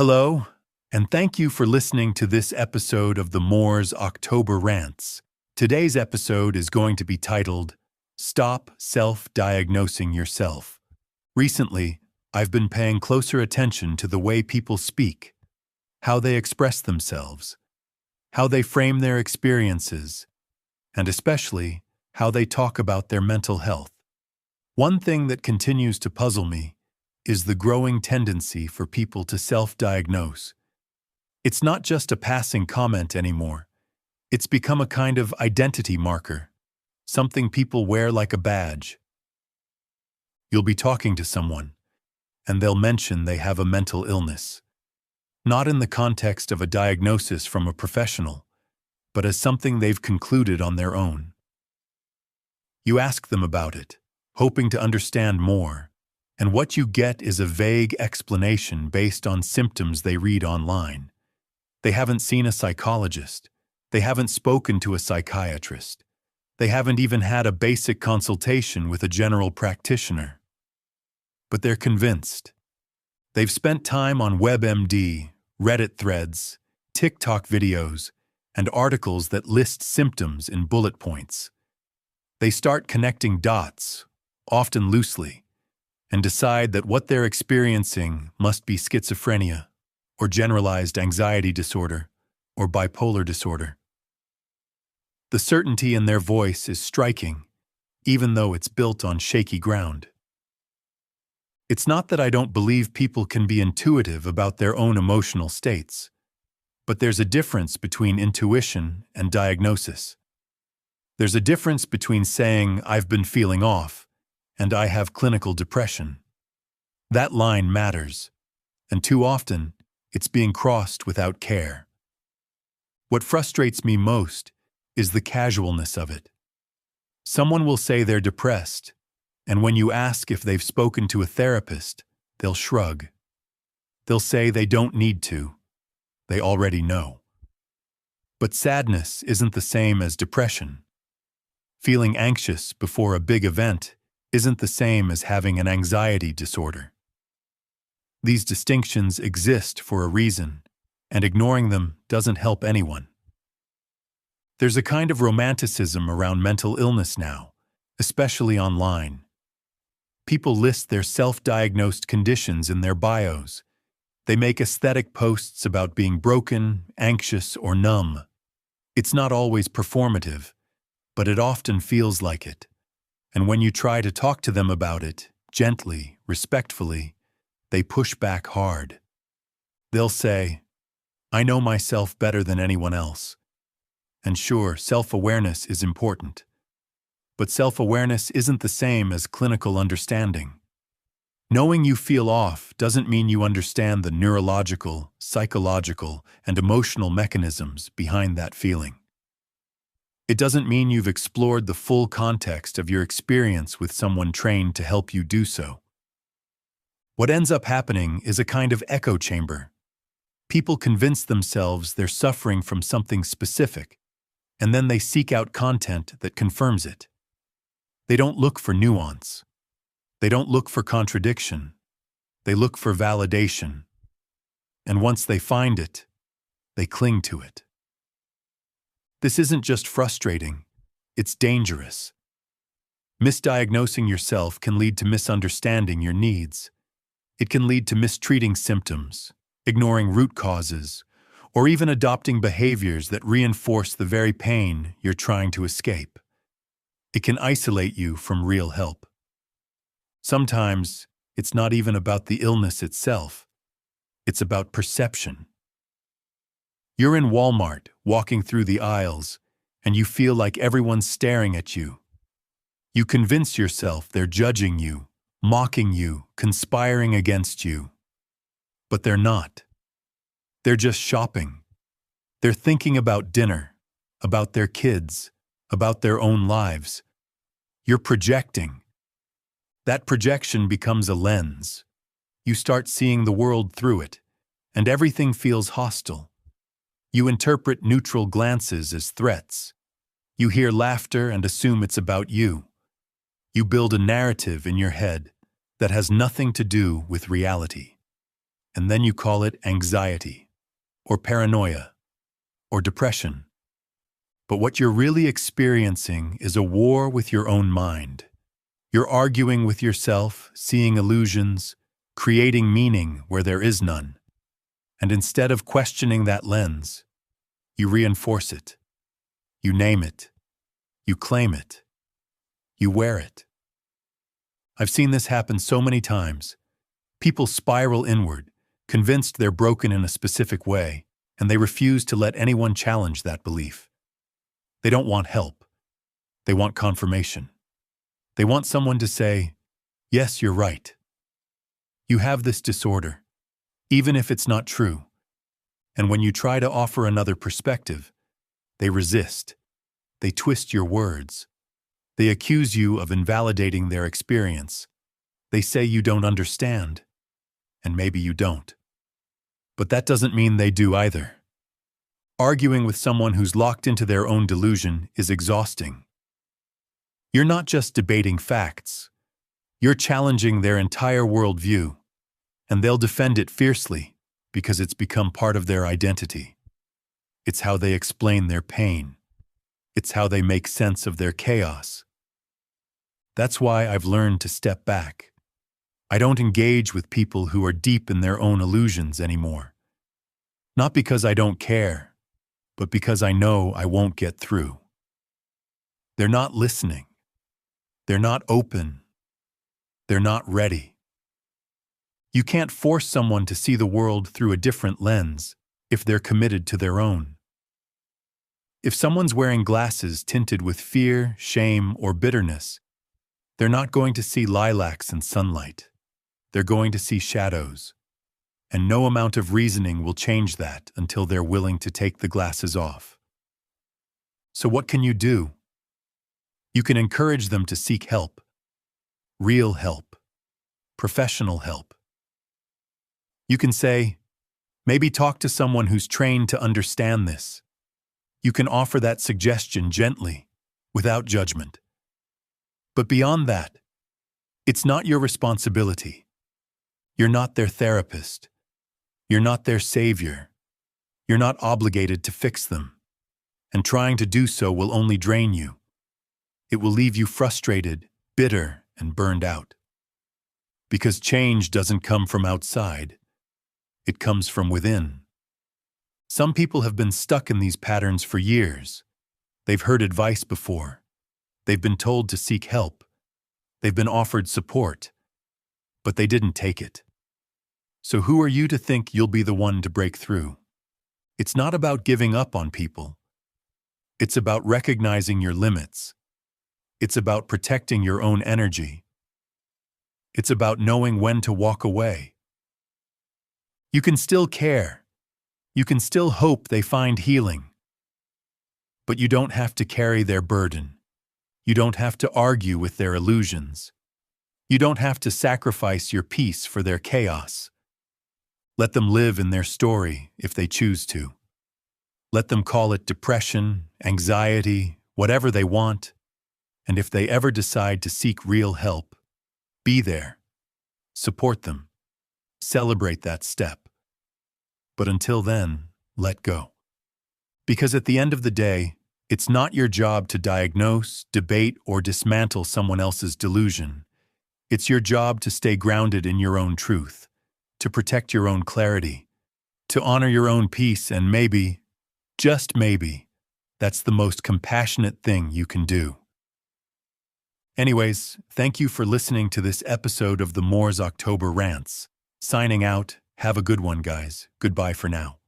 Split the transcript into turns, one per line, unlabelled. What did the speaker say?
Hello, and thank you for listening to this episode of the Moore's October Rants. Today's episode is going to be titled, Stop Self-Diagnosing Yourself. Recently, I've been paying closer attention to the way people speak, how they express themselves, how they frame their experiences, and especially how they talk about their mental health. One thing that continues to puzzle me is the growing tendency for people to self-diagnose. It's not just a passing comment anymore. It's become a kind of identity marker, something people wear like a badge. You'll be talking to someone, and they'll mention they have a mental illness, not in the context of a diagnosis from a professional, but as something they've concluded on their own. You ask them about it, hoping to understand more, and what you get is a vague explanation based on symptoms they read online. They haven't seen a psychologist. They haven't spoken to a psychiatrist. They haven't even had a basic consultation with a general practitioner. But they're convinced. They've spent time on WebMD, Reddit threads, TikTok videos, and articles that list symptoms in bullet points. They start connecting dots, often loosely, and decide that what they're experiencing must be schizophrenia, or generalized anxiety disorder, or bipolar disorder. The certainty in their voice is striking, even though it's built on shaky ground. It's not that I don't believe people can be intuitive about their own emotional states, but there's a difference between intuition and diagnosis. There's a difference between saying, "I've been feeling off," and "I have clinical depression." That line matters, and too often, it's being crossed without care. What frustrates me most is the casualness of it. Someone will say they're depressed, and when you ask if they've spoken to a therapist, they'll shrug. They'll say they don't need to. They already know. But sadness isn't the same as depression. Feeling anxious before a big event isn't the same as having an anxiety disorder. These distinctions exist for a reason, and ignoring them doesn't help anyone. There's a kind of romanticism around mental illness now, especially online. People list their self-diagnosed conditions in their bios. They make aesthetic posts about being broken, anxious, or numb. It's not always performative, but it often feels like it. And when you try to talk to them about it, gently, respectfully, they push back hard. They'll say, "I know myself better than anyone else." And sure, self-awareness is important. But self-awareness isn't the same as clinical understanding. Knowing you feel off doesn't mean you understand the neurological, psychological, and emotional mechanisms behind that feeling. It doesn't mean you've explored the full context of your experience with someone trained to help you do so. What ends up happening is a kind of echo chamber. People convince themselves they're suffering from something specific, and then they seek out content that confirms it. They don't look for nuance. They don't look for contradiction. They look for validation. And once they find it, they cling to it. This isn't just frustrating, it's dangerous. Misdiagnosing yourself can lead to misunderstanding your needs. It can lead to mistreating symptoms, ignoring root causes, or even adopting behaviors that reinforce the very pain you're trying to escape. It can isolate you from real help. Sometimes, it's not even about the illness itself. It's about perception. You're in Walmart, walking through the aisles, and you feel like everyone's staring at you. You convince yourself they're judging you, mocking you, conspiring against you. But they're not. They're just shopping. They're thinking about dinner, about their kids, about their own lives. You're projecting. That projection becomes a lens. You start seeing the world through it, and everything feels hostile. You interpret neutral glances as threats. You hear laughter and assume it's about you. You build a narrative in your head that has nothing to do with reality. and then you call it anxiety, or paranoia, or depression. But what you're really experiencing is a war with your own mind. You're arguing with yourself, seeing illusions, creating meaning where there is none. And instead of questioning that lens, you reinforce it. You name it. You claim it. You wear it. I've seen this happen so many times. People spiral inward, convinced they're broken in a specific way, and they refuse to let anyone challenge that belief. They don't want help. They want confirmation. They want someone to say, "Yes, you're right. You have this disorder," even if it's not true. And when you try to offer another perspective, they resist. They twist your words. They accuse you of invalidating their experience. They say you don't understand, and maybe you don't. But that doesn't mean they do either. Arguing with someone who's locked into their own delusion is exhausting. You're not just debating facts. You're challenging their entire worldview, and they'll defend it fiercely because it's become part of their identity. It's how they explain their pain. It's how they make sense of their chaos. That's why I've learned to step back. I don't engage with people who are deep in their own illusions anymore. Not because I don't care, but because I know I won't get through. They're not listening. They're not open. They're not ready. You can't force someone to see the world through a different lens if they're committed to their own. If someone's wearing glasses tinted with fear, shame, or bitterness, they're not going to see lilacs and sunlight. They're going to see shadows. And no amount of reasoning will change that until they're willing to take the glasses off. So what can you do? You can encourage them to seek help. Real help. Professional help. You can say, maybe talk to someone who's trained to understand this. You can offer that suggestion gently, without judgment. But beyond that, it's not your responsibility. You're not their therapist. You're not their savior. You're not obligated to fix them. And trying to do so will only drain you. It will leave you frustrated, bitter, and burned out. Because change doesn't come from outside. It comes from within. Some people have been stuck in these patterns for years. They've heard advice before. They've been told to seek help. They've been offered support. But they didn't take it. So who are you to think you'll be the one to break through? It's not about giving up on people. It's about recognizing your limits. It's about protecting your own energy. It's about knowing when to walk away. You can still care. You can still hope they find healing. But you don't have to carry their burden. You don't have to argue with their illusions. You don't have to sacrifice your peace for their chaos. Let them live in their story if they choose to. Let them call it depression, anxiety, whatever they want. And if they ever decide to seek real help, be there. Support them. Celebrate that step. But until then, let go. Because at the end of the day, it's not your job to diagnose, debate, or dismantle someone else's delusion. It's your job to stay grounded in your own truth, to protect your own clarity, to honor your own peace, and maybe, just maybe, that's the most compassionate thing you can do. Anyways, thank you for listening to this episode of the Moore's October Rants. Signing out. Have a good one, guys. Goodbye for now.